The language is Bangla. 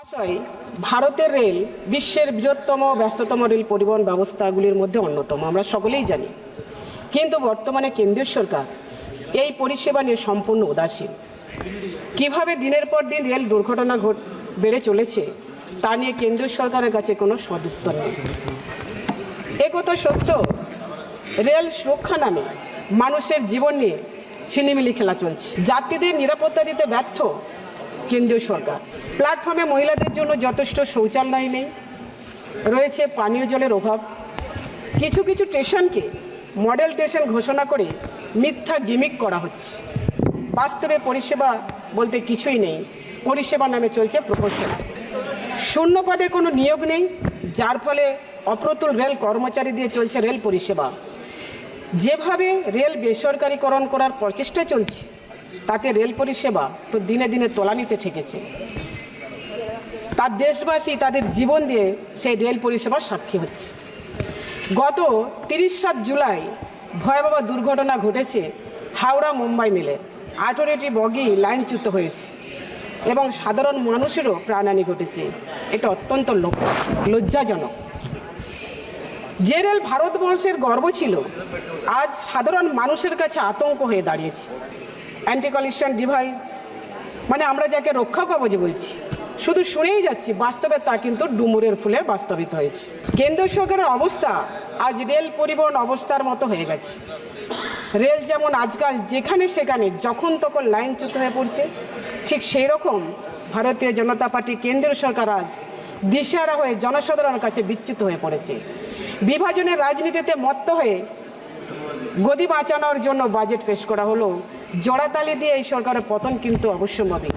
মহাশয়, ভারতের রেল বিশ্বের বৃহত্তম ব্যস্ততম রেল পরিবহন ব্যবস্থাগুলির মধ্যে অন্যতম, আমরা সকলেই জানি। কিন্তু বর্তমানে কেন্দ্রীয় সরকার এই পরিষেবা নিয়ে সম্পূর্ণ উদাসীন। কিভাবে দিনের পর দিন রেল দুর্ঘটনা বেড়ে চলেছে তা নিয়ে কেন্দ্রীয় সরকারের কাছে কোনো সদুত্তর নেই। একথা সত্য, রেল সুরক্ষা নামে মানুষের জীবন নিয়ে ছিনিমিনি খেলা চলছে। যাত্রীদের নিরাপত্তা দিতে ব্যর্থ কেন্দ্রীয় সরকার। প্ল্যাটফর্মে মহিলাদের জন্য যথেষ্ট শৌচালয় নেই, রয়েছে পানীয় জলের অভাব। কিছু কিছু স্টেশনকে মডেল স্টেশন ঘোষণা করে মিথ্যা গিমিক করা হচ্ছে। বাস্তবে পরিষেবা বলতে কিছুই নেই, পরিষেবা নামে চলছে প্রহসন। শূন্য পদে কোনো নিয়োগ নেই, যার ফলে অপ্রতুল রেল কর্মচারী দিয়ে চলছে রেল পরিষেবা। যেভাবে রেল বেসরকারীকরণ করার প্রচেষ্টা চলছে তাতে রেল পরিষেবা তো দিনে দিনে তলানিতে ঠেকেছে। তার দেশবাসী তাদের জীবন দিয়ে সেই রেল পরিষেবার সাক্ষী হচ্ছে। গত 30 জুলাই ভয়াবহ দুর্ঘটনা ঘটেছে হাওড়া মুম্বাই মিলে। 18টি বগি লাইনচ্যুত হয়েছে এবং সাধারণ মানুষেরও প্রাণহানি ঘটেছে। এটা অত্যন্ত লজ্জাজনক। যে রেল ভারতবর্ষের গর্ব ছিল আজ সাধারণ মানুষের কাছে আতঙ্ক হয়ে দাঁড়িয়েছে। অ্যান্টি কলিশন ডিভাইস মানে আমরা যাকে রক্ষা কবচ বলছি, শুধু শুনেই যাচ্ছি, বাস্তবে তা কিন্তু ডুমুরের ফুলে বাস্তবিত হয়েছে। কেন্দ্র সরকারের অবস্থা আজ রেল পরিবহন অবস্থার মতো হয়ে গেছে। রেল যেমন আজকাল যেখানে সেখানে যখন তখন লাইনচ্যুত হয়ে পড়ছে, ঠিক সেই রকম ভারতীয় জনতা পার্টি কেন্দ্রীয় সরকার আজ দিশেহারা হয়ে জনসাধারণের কাছে বিচ্যুত হয়ে পড়েছে। বিভাজনের রাজনীতিতে মত্ত হয়ে গদি বাঁচানোর জন্য বাজেট পেশ করা হলো। জোড়াতালি দিয়ে এই সরকারের পতন কিন্তু অবশ্যম্ভাবী।